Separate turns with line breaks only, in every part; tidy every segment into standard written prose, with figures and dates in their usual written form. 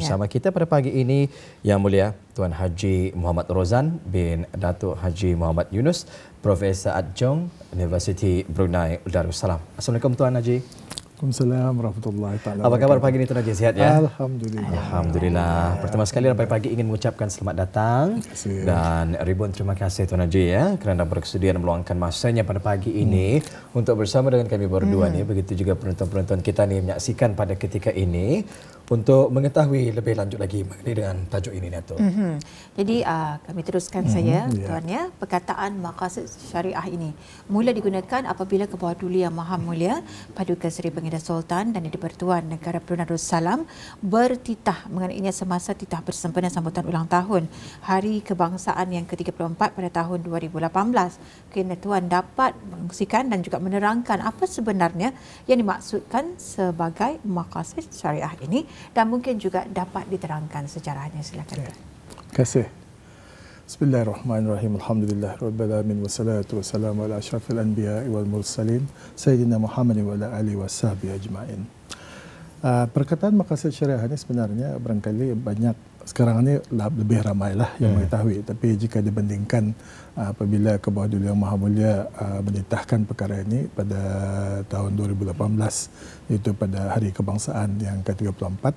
Bersama kita pada pagi ini Yang Mulia Tuan Haji Muhammad Rozan bin Datuk Haji Muhammad Yunus, Profesor Adjunct Universiti Brunei Darussalam. Assalamualaikum Tuan Haji.
Waalaikumsalam warahmatullahi taala.
Apa khabar pagi ini Tuan Haji? Sihat ya?
Alhamdulillah.
Alhamdulillah. Pertama sekali pada pagi ingin mengucapkan selamat datang dan ribuan terima kasih Tuan Haji ya kerana bersedia meluangkan masanya pada pagi ini untuk bersama dengan kami berdua ni, begitu juga penonton-penonton kita ni menyaksikan pada ketika ini untuk mengetahui lebih lanjut lagi mengenai dengan tajuk ini Datuk.
Jadi kami teruskan saya Tuan ya, perkataan maqasid syariah ini mula digunakan apabila Kebawah Duli Yang Maha Mulia Paduka Seri Baginda Sultan dan Di-Pertuan Negara Brunei Darussalam bertitah mengenainya semasa titah bersempena sambutan ulang tahun Hari Kebangsaan yang ke-34 pada tahun 2018. Kiranya Tuan dapat mengungsikan dan juga menerangkan apa sebenarnya yang dimaksudkan sebagai maqasid syariah ini dan mungkin juga dapat diterangkan sejarahnya. Silakan.
Terima kasih. Bismillahirrahmanirrahim. Alhamdulillah rabbil alamin wassalatu wassalamu ala asyrafil anbiya'i wal mursalin sayyidina Muhammadin wa ala alihi washabihi ajma'in. Perkataan maqasid syariah ini sebenarnya barangkali banyak sekarang ini lebih ramailah yang mengetahui, tapi jika dibandingkan apabila Kebawah Duli Yang Maha Mulia menitahkan perkara ini pada tahun 2018, iaitu pada Hari Kebangsaan yang ke-34,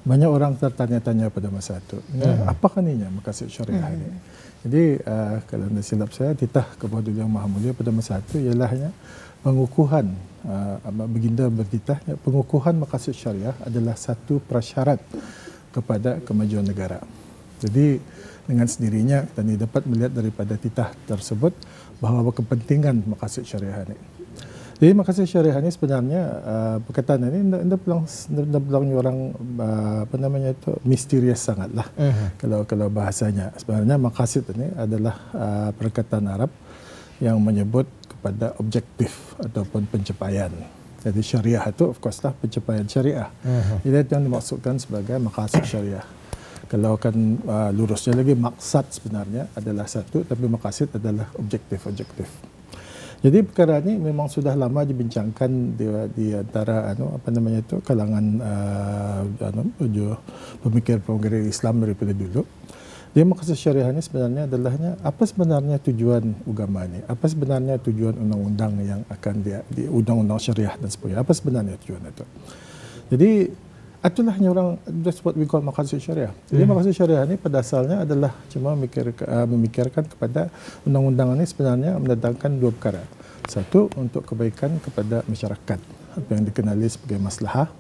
banyak orang tertanya-tanya pada masa itu, apakah ini maqasid syariah ini? Jadi kalau tidak silap saya, titah Kebawah Duli Yang Maha Mulia pada masa itu ialah pengukuhan, baginda bertitah, pengukuhan maqasid syariah adalah satu prasyarat kepada kemajuan negara. Jadi dengan sendirinya kita dapat melihat daripada titah tersebut bahawa kepentingan maqasid syariah ini. Jadi maqasid syariah ini sebenarnya perkataan ini belum orang apa namanya itu misterius sangatlah. Kalau bahasanya sebenarnya maqasid ini adalah perkataan Arab yang menyebut kepada objektif ataupun pencapaian. Jadi syariah itu of course lah pencapaian syariah. Jadi itu yang dimaksudkan sebagai maqasid syariah. Kalau akan lurusnya lagi, maksad sebenarnya adalah satu, tapi maqasid adalah objektif-objektif. Jadi perkara ini memang sudah lama dibincangkan di antara apa namanya itu kalangan pemikir-pemikir Islam daripada dulu. Jadi maqasid syariah ini sebenarnya adalah apa sebenarnya tujuan agama ini? Apa sebenarnya tujuan undang-undang yang akan di undang-undang syariah dan sebagainya? Apa sebenarnya tujuan itu? Jadi itulah yang orang, that's what we call maqasid syariah. Jadi maqasid syariah ini pada asalnya adalah cuma memikirkan kepada undang-undang ini sebenarnya mendatangkan dua perkara. Satu, untuk kebaikan kepada masyarakat, apa yang dikenali sebagai maslahah,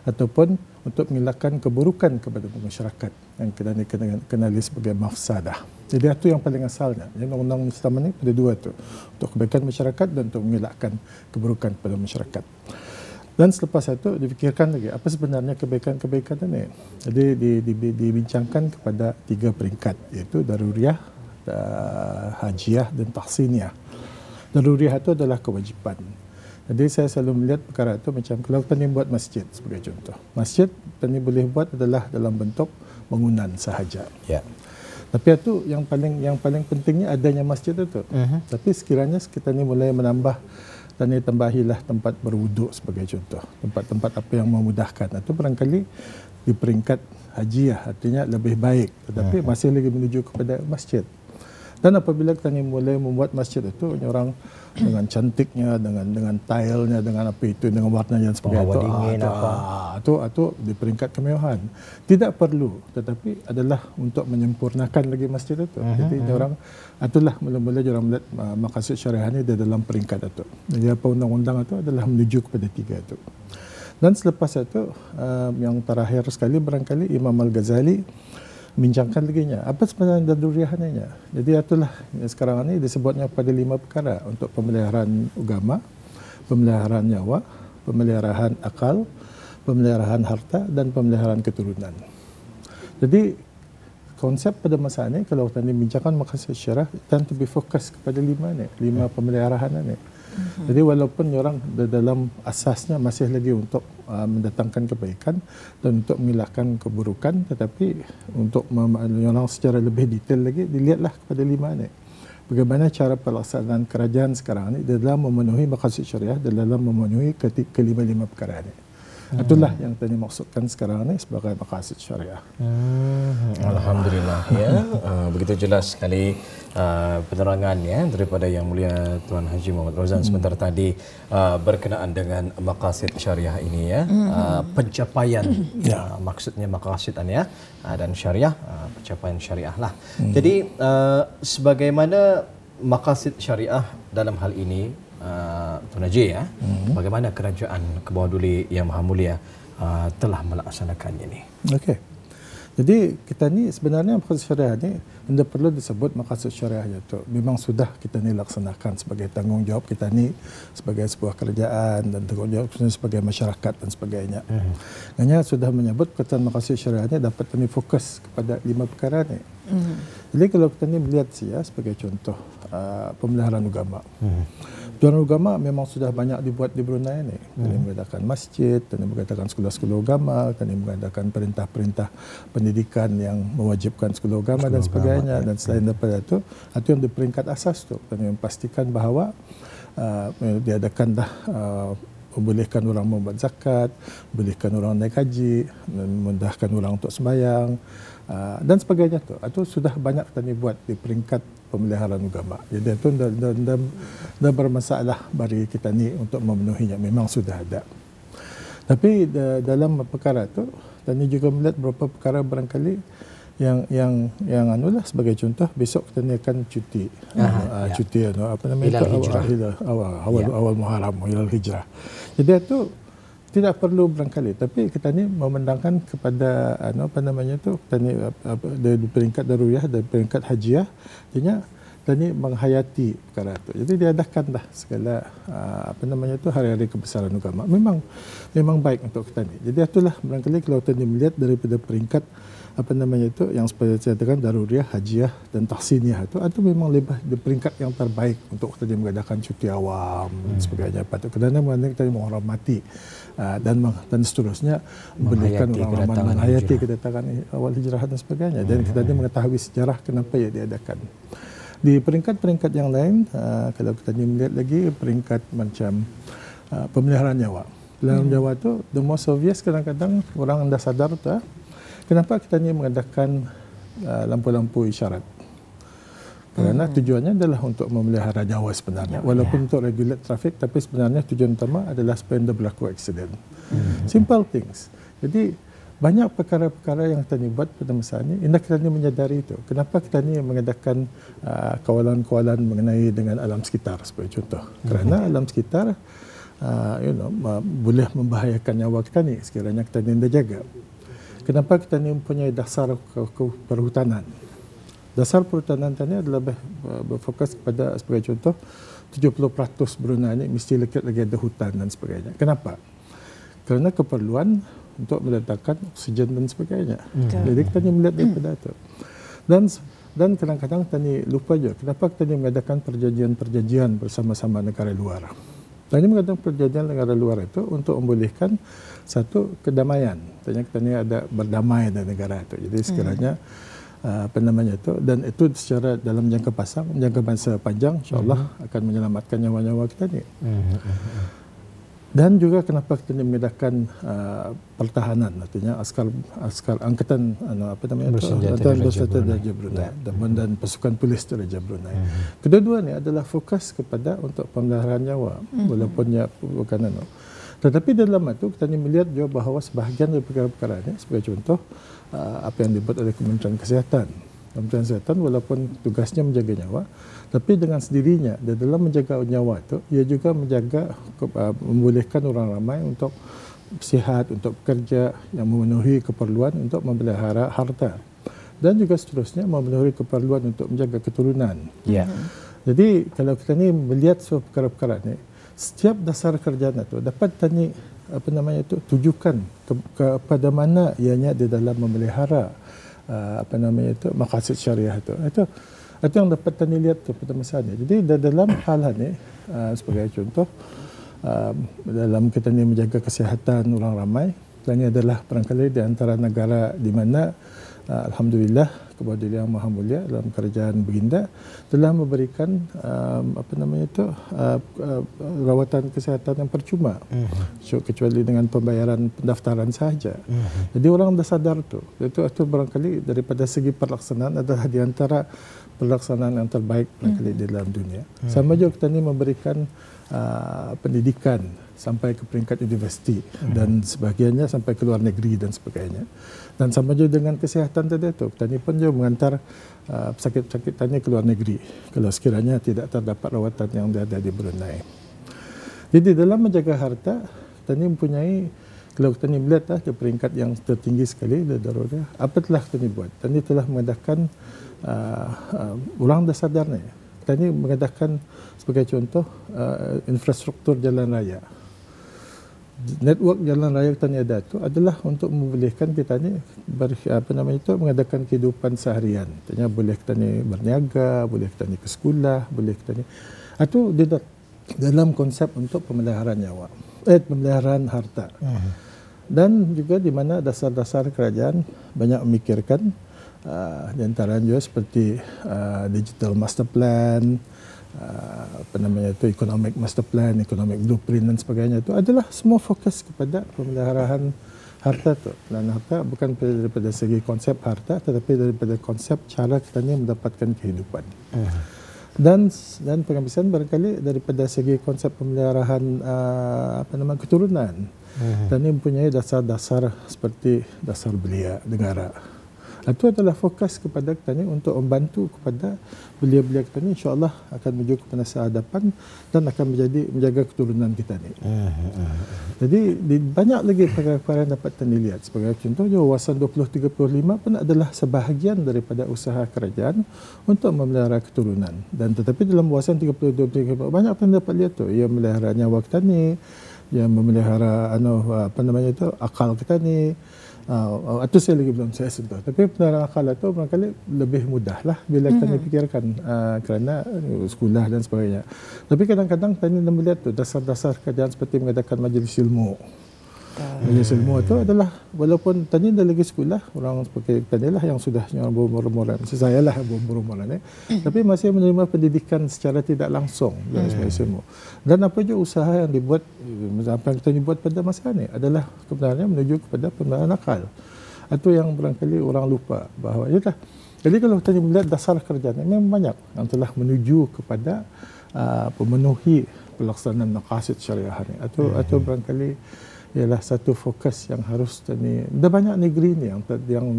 ataupun untuk mengelakkan keburukan kepada masyarakat yang dikenali sebagai mafsadah. Jadi itu yang paling asalnya. Yang undang-undang Islam ini ada dua tu, untuk kebaikan masyarakat dan untuk mengelakkan keburukan kepada masyarakat. Dan selepas itu difikirkan lagi apa sebenarnya kebaikan-kebaikan ini. Jadi dibincangkan kepada tiga peringkat, iaitu daruriyah, hajiah dan tahsiniyah. Daruriyah itu adalah kewajipan. Jadi saya selalu melihat perkara itu macam kalau tani buat masjid sebagai contoh. Masjid tani boleh buat adalah dalam bentuk bangunan sahaja. Ya. Tapi itu yang paling pentingnya adanya masjid itu. Tapi sekiranya kita ni mulai menambah, tani tambahilah tempat berwuduk sebagai contoh. Tempat-tempat apa yang memudahkan. Itu barangkali di peringkat hajiah, artinya lebih baik. Tetapi masih lagi menuju kepada masjid. Dan apabila kita mulai membuat masjid itu, orang dengan cantiknya, dengan tilenya, dengan apa itu, dengan warnanya dan sebagainya, itu di peringkat kemewahan. Tidak perlu, tetapi adalah untuk menyempurnakan lagi masjid itu. Jadi orang itulah mula-mula orang melihat maqasid syariah ini di dalam peringkat itu. Jadi apa undang-undang itu adalah menuju kepada tiga itu. Dan selepas itu yang terakhir sekali barangkali Imam Al-Ghazali bincangkan lagi apa sebenarnya daruriahnya. Jadi itulah sekarang ini disebutnya pada 5 perkara untuk pemeliharaan agama, pemeliharaan nyawa, pemeliharaan akal, pemeliharaan harta dan pemeliharaan keturunan. Jadi konsep pada masa ini kalau tadi bincangkan maqasid syariah dan lebih fokus kepada 5 pemeliharaan ini. Jadi walaupun orang dalam asasnya masih lagi untuk mendatangkan kebaikan dan untuk mengelakkan keburukan, tetapi untuk orang secara lebih detail lagi dilihatlah kepada 5 ini. Bagaimana cara pelaksanaan kerajaan sekarang ini dalam memenuhi maqasid syariah, dalam memenuhi kelima-lima perkara ini. Itulah yang tadi maksudkan sekarang ni sebagai maqasid syariah.
Alhamdulillah ya. Begitu jelas sekali penerangannya daripada Yang Mulia Tuan Haji Muhammad Rozan sebentar tadi berkenaan dengan maqasid syariah ini ya. Pencapaian maksudnya maqasidan ya, dan syariah pencapaian syariah lah. Jadi sebagaimana maqasid syariah dalam hal ini Tuan Haji ya, bagaimana kerajaan ke bawah duli Yang Maha Mulia telah melaksanakannya ni?
Okey. Jadi kita ni sebenarnya maqasid syariah ni tidak perlu disebut maqasid syariah itu. Memang sudah kita ni laksanakan sebagai tanggungjawab kita ni sebagai sebuah kerajaan dan tanggungjawab sebagai masyarakat dan sebagainya. Hanya sudah menyebut perkataan maqasid syariah ni dapat kami fokus kepada 5 perkara ni. Jadi kalau kita ni melihat sebagai contoh pemeliharaan agama. Pemeliharaan agama memang sudah banyak dibuat di Brunei ni. Kami mengadakan masjid, kami mengadakan sekolah-sekolah agama, kami mengadakan perintah-perintah pendidikan yang mewajibkan sekolah agama dan sebagainya. Dan selain daripada itu yang di peringkat asas tu kami memastikan bahawa diadakan dah membolehkan orang membuat zakat, membolehkan orang naik haji, memudahkan orang untuk sembahyang dan sebagainya tu. Itu sudah banyak kami buat di peringkat pemeliharaan agama. Jadi itu dah bermasalah bagi kita ni untuk memenuhinya, memang sudah ada. Tapi dalam perkara tu kami juga melihat beberapa perkara barangkali yang anulah sebagai contoh besok kita ni akan cuti. Cuti apa namanya awal Muharram, Hilal Hijrah. Jadi itu tidak perlu barangkali, tapi kita ni memandangkan kepada apa namanya tu kita ni dari peringkat daruriyah dan peringkat hajiah, artinya kita ni menghayati perkara itu. Jadi diadakan dah segala apa namanya tu hari-hari kebesaran agama. Memang baik untuk kita ni. Jadi itulah barangkali kalau kita ni melihat daripada peringkat apa namanya itu yang seperti saya katakan daruriyah, hajiah dan tahsiniyah itu memang lebih di peringkat yang terbaik untuk kita mengadakan cuti awam dan sebagainya. Patut kerana kita menghormati dan seterusnya memberikan orang ramai menghayati kedatangan awal hijrah dan sebagainya. Dan kita mengetahui sejarah kenapa ia diadakan. Di peringkat-peringkat yang lain, kalau kita melihat lagi peringkat macam pemeliharaan nyawa. Pemeliharaan nyawa itu the most obvious kadang-kadang orang anda sadar tak? Kenapa kita ni mengadakan lampu-lampu isyarat? Kerana tujuannya adalah untuk memelihara nyawa sebenarnya. Walaupun untuk regulate trafik, tapi sebenarnya tujuan utama adalah supaya tidak berlaku aksiden. Simple things. Jadi banyak perkara-perkara yang kita ni buat pada masa ini, indah kita ni menyadari itu. Kenapa kita ni mengadakan kawalan-kawalan mengenai dengan alam sekitar sebagai contoh? Kerana alam sekitar boleh membahayakan nyawa kita ni sekiranya kita ni tidak jaga. Kenapa kita ni mempunyai dasar perhutanan? Dasar perhutanan tadi adalah berfokus kepada sebagai contoh 70% Brunei ini mesti lagi ada hutan dan sebagainya. Kenapa? Kerana keperluan untuk meletakkan oksigen dan sebagainya. Jadi kita ni melihat daripada itu. Dan kadang-kadang kita ni lupa je kenapa kita ni mengadakan perjanjian bersama-sama negara luar. Dan ini mengatakan perjanjian negara luar itu untuk membolehkan satu kedamaian. Tanya kita ni ada berdamai dengan negara itu. Jadi sekiranya apa namanya itu, dan itu secara dalam jangka masa panjang insya-Allah akan menyelamatkan nyawa-nyawa kita ni. Dan juga kenapa kita mengadakan pertahanan, artinya askar angkatan apa namanya bersenjata Raja Brunei dan pasukan polis Raja Brunei. Kedua-dua ni adalah fokus kepada untuk pemeliharaan nyawa walaupun bukan tetapi dalam itu kita ni melihat juga bahawa sebahagian dari perkara-perkara ini sebagai contoh apa yang dibuat oleh Kementerian Kesihatan. Kementerian Kesihatan walaupun tugasnya menjaga nyawa, tapi dengan sendirinya dalam menjaga nyawa itu, ia juga menjaga membolehkan orang ramai untuk sihat, untuk bekerja yang memenuhi keperluan untuk memelihara harta. Dan juga seterusnya memenuhi keperluan untuk menjaga keturunan. Jadi kalau kita ni melihat semua perkara-perkara ini, setiap dasar kerjaan itu dapat tani apa namanya itu tujukan kepada mana ianya di dalam memelihara apa namanya itu maqasid syariah itu yang dapat tani lihat tu pada masa ini. Jadi dalam hal ini sebagai contoh dalam kita ni menjaga kesihatan orang ramai, dan ini adalah barangkali di antara negara di mana Alhamdulillah kepada Yang Maha Mulia dalam kerajaan Baginda telah memberikan rawatan kesihatan yang percuma, kecuali dengan pembayaran pendaftaran sahaja. Jadi orang dah sadar tu. Itu barangkali daripada segi pelaksanaan adalah di antara pelaksanaan yang terbaik barangkali di dalam dunia. Sama juga kita ni memberikan pendidikan sampai ke peringkat universiti dan sebahagiannya sampai ke luar negeri dan sebagainya. Dan sama juga dengan kesihatan tadi tu, kita ni pun juga mengantar pesakit-pesakit tani ke luar negeri kalau sekiranya tidak terdapat rawatan yang ada di Brunei. Jadi dalam menjaga harta, kita ni mempunyai, kalau kita ni melihat ke peringkat yang tertinggi sekali di Darullah, apa telah kita ni buat? Kita ni telah mengadakan orang dah sadar ni. Kita ni mengadakan sebagai contoh infrastruktur jalan raya. Network jalan raya kita ni ada tu adalah untuk membolehkan kita ni mengadakan kehidupan seharian. Tanya boleh kita ni berniaga, boleh kita ni ke sekolah, boleh kita ni itu dalam konsep untuk pemeliharaan nyawa, pemeliharaan harta. Dan juga di mana dasar-dasar kerajaan banyak memikirkan di antaranya juga seperti digital master plan, economic master plan, economic blueprint dan sebagainya, itu adalah semua fokus kepada pemeliharaan harta tu. Dan harta bukan daripada segi konsep harta, tetapi daripada konsep cara kita ni mendapatkan kehidupan. Dan penghabisan barangkali daripada segi konsep pemeliharaan keturunan. Dan ini mempunyai dasar-dasar seperti dasar belia negara. Itu adalah fokus kepada kita ni untuk membantu kepada belia-belia kita ni, insya-Allah akan menuju kepada masa hadapan dan akan menjaga keturunan kita ni. Jadi banyak lagi perkara-perkara yang dapat kita lihat. Sebagai contohnya wawasan 2035 pun adalah sebahagian daripada usaha kerajaan untuk memelihara keturunan. Dan tetapi dalam wawasan 2035 banyak yang dapat lihat tu, ia memelihara nyawa kita ni, yang memelihara akal kita ni. Itu saya lagi belum saya sentuh. Tapi pemeliharaan akal itu barangkali lebih mudah lah bila kita fikirkan kerana sekolah dan sebagainya. Tapi kadang-kadang kita ni melihat tu dasar-dasar kerajaan seperti mengadakan majlis ilmu. Majlis ilmu itu adalah walaupun tadi dah lagi sekolah, orang seperti kita ni lah yang sudah berumur-umuran. Saya lah yang berumur-umuran tapi masih menerima pendidikan secara tidak langsung dari majlis ilmu. Dan apa juga usaha yang dibuat, apa yang kita buat pada masa ini adalah sebenarnya menuju kepada pemeliharaan akal. Itu yang barangkali orang lupa bahawa itulah. Jadi kalau kita melihat dasar kerajaan memang banyak yang telah menuju kepada memenuhi pelaksanaan maqasid syariah ini. Atau barangkali ialah satu fokus yang harus tadi. Ada banyak negeri ni yang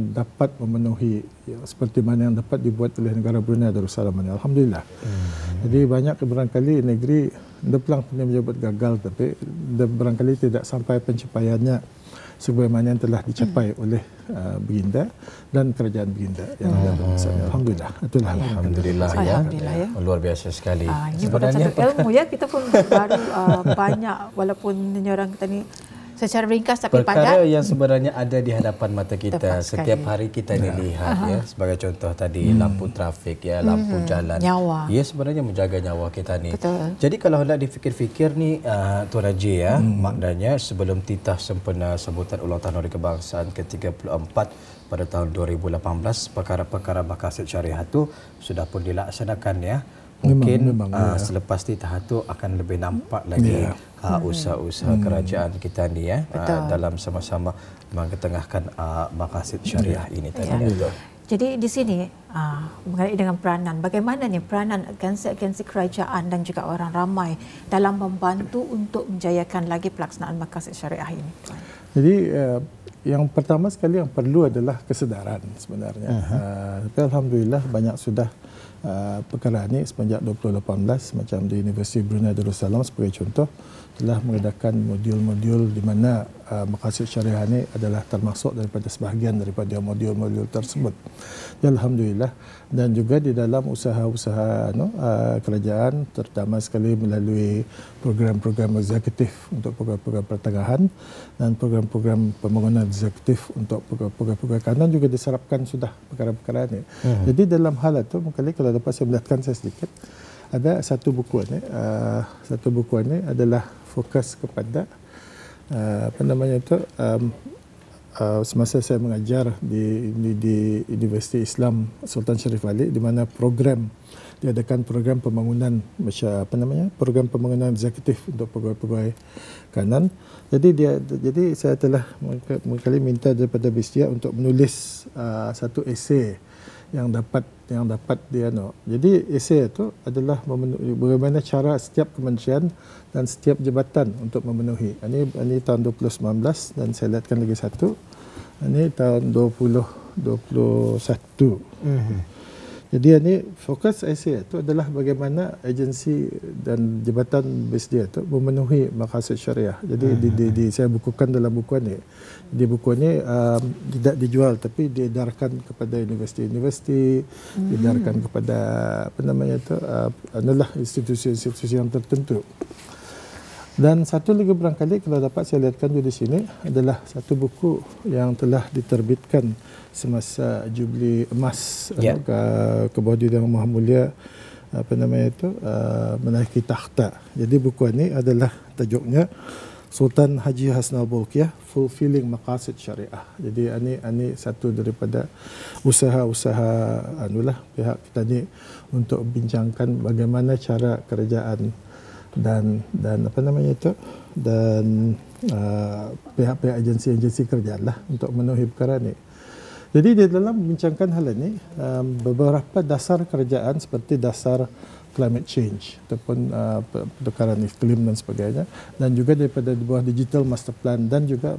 dapat memenuhi seperti mana yang dapat dibuat oleh negara Brunei Darussalam ini. Alhamdulillah. Jadi banyak barangkali negeri dia pelang menjabat gagal, tapi dia barangkali tidak sampai pencapaiannya sebagaimana yang telah dicapai oleh Baginda dan kerajaan Baginda yang ada di masa ini. Alhamdulillah. Itulah
Alhamdulillah ya. Luar biasa sekali.
Ini bukan satu ilmu ya, kita pun baru banyak walaupun orang kita ni secara ringkas tapi padat.
Perkara yang sebenarnya ada di hadapan mata kita setiap hari kita ni lihat ya. Sebagai contoh tadi lampu trafik ya, lampu jalan.
Nyawa.
Ya sebenarnya menjaga nyawa kita ni.
Betul.
Jadi kalau hendak dipikir-fikir ni Tuan Haji ya, maknanya sebelum titah sempena sambutan ulang tahun Hari Kebangsaan ke-34 pada tahun 2018, perkara-perkara maqasid syariah itu sudah pun dilaksanakan ya. Mungkin selepas titah itu akan lebih nampak lagi usaha-usaha kerajaan kita ni ya dalam sama-sama mengetengahkan maqasid syariah ini tadi.
Jadi di sini mengenai dengan peranan, bagaimana ni peranan agensi-agensi kerajaan dan juga orang ramai dalam membantu untuk menjayakan lagi pelaksanaan maqasid syariah ini?
Jadi yang pertama sekali yang perlu adalah kesedaran sebenarnya. Tapi alhamdulillah banyak sudah perkara ini semenjak 2018 macam di Universiti Brunei Darussalam sebagai contoh telah mengadakan modul-modul di mana maqasid syariah ini adalah termasuk daripada sebahagian daripada modul-modul tersebut. Ya, alhamdulillah. Dan juga di dalam usaha-usaha kerajaan terutama sekali melalui program-program eksekutif untuk program-program pertengahan dan program-program pembangunan eksekutif untuk program-program kanan juga diserapkan sudah perkara-perkara ini. Jadi dalam hal itu mungkin kalau dapat saya melihatkan saya sedikit, ada satu buku ini, satu buku ini adalah fokus kepada semasa saya mengajar di Universiti Islam Sultan Sharif Ali, di mana diadakan program pembangunan program pembangunan eksekutif untuk pegawai-pegawai kanan. Jadi saya telah kali minta daripada BISDIA untuk menulis satu esei yang dapat Jadi esei itu adalah bagaimana cara setiap kementerian dan setiap jabatan untuk memenuhi. Ini tahun 2019 dan saya lihatkan lagi satu. Ini tahun 2021. Jadi ini fokus esei itu adalah bagaimana agensi dan jabatan BISDIA itu memenuhi maqasid syariah. Jadi saya bukukan dalam buku ini. Di buku ini tidak dijual tapi diedarkan kepada universiti-universiti, diedarkan kepada institusi-institusi yang tertentu. Dan satu lagi barangkali kalau dapat saya lihatkan di sini adalah satu buku yang telah diterbitkan semasa Jubli Emas ke bawah Yang Maha Mulia menaiki takhta. Jadi buku ini adalah tajuknya Sultan Haji Hasnal Bolkiah Fulfilling Maqasid Syariah. Jadi ini satu daripada usaha-usaha pihak kita ni untuk bincangkan bagaimana cara kerajaan dan pihak-pihak agensi-agensi kerajaan lah untuk memenuhi perkara ini. Jadi di dalam membincangkan hal ini, beberapa dasar kerajaan seperti dasar climate change ataupun pertukaran iklim dan sebagainya, dan juga daripada di bawah digital master plan dan juga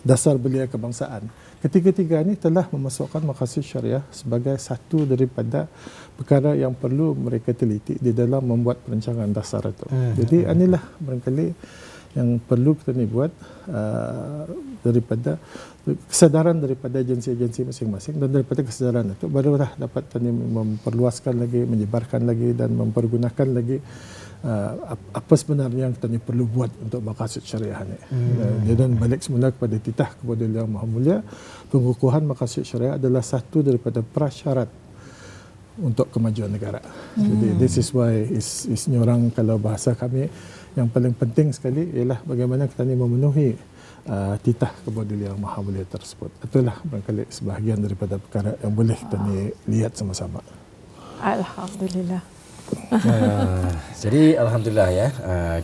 dasar belia kebangsaan. Ketiga-tiga ini telah memasukkan maqasid syariah sebagai satu daripada perkara yang perlu mereka teliti di dalam membuat perancangan dasar itu. Jadi inilah barangkali yang perlu kita ni buat daripada kesadaran daripada agensi-agensi masing-masing, dan daripada kesadaran itu barulah dapat tani memperluaskan lagi, menyebarkan lagi dan mempergunakan lagi apa sebenarnya yang kita ni perlu buat untuk maqasid syariah ni. Dan balik semula kepada titah kepada Yang Maha Mulia, pengukuhan maqasid syariah adalah satu daripada prasyarat untuk kemajuan negara. Jadi this is why ni orang, kalau bahasa kami, yang paling penting sekali ialah bagaimana kita ni memenuhi titah kepada Yang Maha Mulia tersebut. Itulah barangkali sebahagian daripada perkara yang boleh kita ni lihat sama-sama.
Alhamdulillah.
Jadi alhamdulillah ya,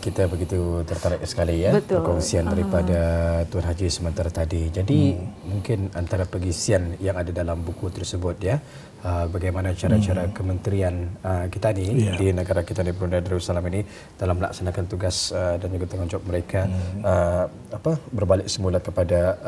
kita begitu tertarik sekali ya perkongsian daripada Tuan Haji sementara tadi. Jadi mungkin antara pengisian yang ada dalam buku tersebut ya, bagaimana cara-cara kementerian kita ni di negara kita di Brunei Darussalam ini dalam melaksanakan tugas dan juga tanggungjawab mereka, berbalik semula kepada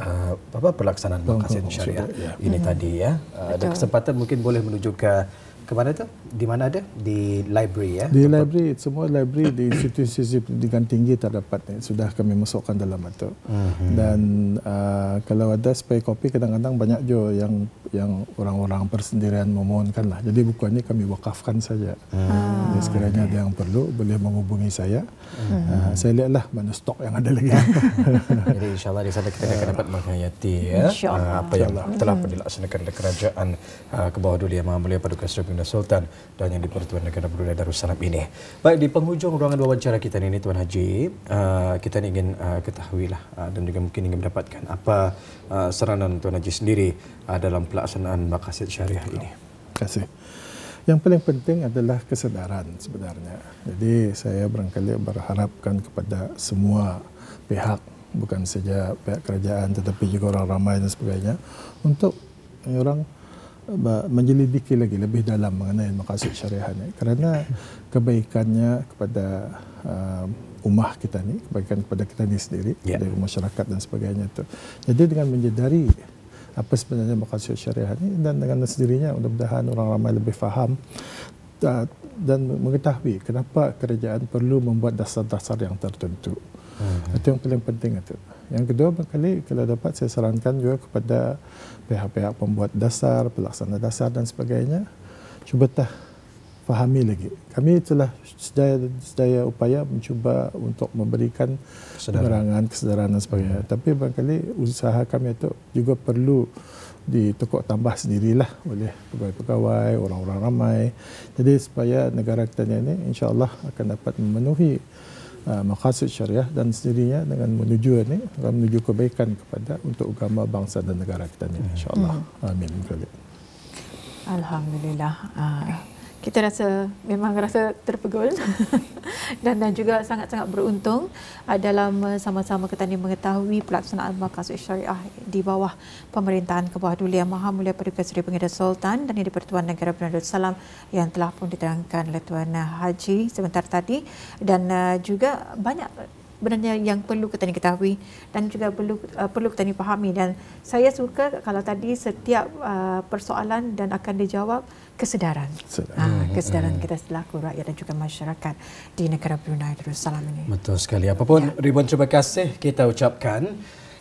pelaksanaan maqasid syariah ini tadi ya. Ada kesempatan mungkin boleh menuju ke mana tu? Di mana ada? Di library ya?
Di library, semua library di institusi pendidikan tinggi terdapat sudah kami masukkan dalam itu. Dan kalau ada spare copy, kadang-kadang banyak juga yang orang-orang persendirian memohonkan lah. Jadi buku ini kami wakafkan saja. Jadi sekiranya ada yang perlu, boleh menghubungi saya. Saya lihatlah mana stok yang ada lagi.
Jadi insyaAllah di sana kita akan dapat menghayati ya, apa yang telah dilaksanakan oleh kerajaan ke bawah Yang Maha Mulia Paduka Seri Baginda Sultan dan yang di-Pertuan Negara Brunei Darussalam ini. Baik, di penghujung ruangan wawancara kita ini Tuan Haji, kita ingin ketahuilah dan juga mungkin ingin mendapatkan apa saranan Tuan Haji sendiri dalam pelaksanaan maqasid syariah ini.
Terima kasih. Yang paling penting adalah kesedaran sebenarnya. Jadi saya barangkali berharapkan kepada semua pihak, bukan saja pihak kerajaan tetapi juga orang ramai dan sebagainya, untuk orang menjelidiki lagi lebih dalam mengenai maqasid syariah ini, kerana kebaikannya kepada ummah kita ni, kebaikan kepada kita ni sendiri, kepada masyarakat dan sebagainya itu. Jadi dengan menyedari apa sebenarnya maqasid syariah ini, dan dengan sendirinya mudah-mudahan orang ramai lebih faham dan mengetahui kenapa kerajaan perlu membuat dasar-dasar yang tertentu. Itu yang paling penting itu. Yang kedua, barangkali kalau dapat saya sarankan juga kepada pihak-pihak pembuat dasar, pelaksana dasar dan sebagainya, cuba fahami lagi. Kami telah sedaya upaya mencuba untuk memberikan penerangan, kesedaran dan sebagainya. Tapi barangkali usaha kami itu juga perlu ditekuk tambah sendirilah oleh pegawai-pegawai, orang-orang ramai. Jadi supaya negara kita ini insya-Allah akan dapat memenuhi maqasid syariah dan sendirinya dengan menuju ini akan menuju kebaikan kepada untuk agama bangsa dan negara kita ini insya-Allah. Amin.
Alhamdulillah. Kita memang rasa terpegun dan juga sangat-sangat beruntung dalam sama-sama kita ni mengetahui pelaksanaan maqasid syariah di bawah pemerintahan ke bawah Duli Yang Maha Mulia Paduka Seri Pengadil Sultan dan di Persatuan Negara Brunei Darussalam yang telah pun diterangkan oleh Tuan Haji sebentar tadi, dan juga banyak sebenarnya yang perlu kita ni ketahui dan juga perlu kita ni fahami. Dan saya suka kalau tadi setiap persoalan dan akan dijawab kesedaran. Kesedaran kita selaku rakyat dan juga masyarakat di negara Brunei Darussalam ini.
Betul sekali. Apapun ribuan terima kasih kita ucapkan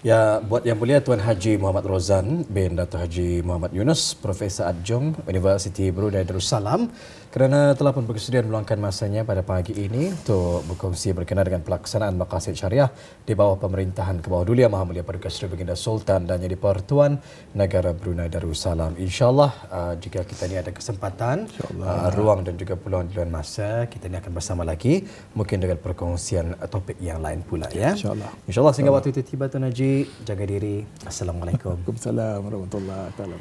ya buat Yang Mulia Tuan Haji Muhammad Rozan bin Dato' Haji Muhammad Yunus, Profesor Adjung Universiti Brunei Darussalam, kerana telah pun berkesudian meluangkan masanya pada pagi ini untuk berkongsi berkenaan dengan pelaksanaan maqasid syariah di bawah pemerintahan ke bawah Duli Yang Maha Mulia Paduka Seri Baginda Sultan dan Yang di-Pertuan Negara Brunei Darussalam. InsyaAllah jika kita ni ada kesempatan, ruang dan juga peluang di luar masa, kita ni akan bersama lagi mungkin dengan perkongsian topik yang lain pula ya.
InsyaAllah.
InsyaAllah sehingga waktu itu tiba Tuan Haji, jaga diri. Assalamualaikum.
Waalaikumsalam warahmatullahi wabarakatuh.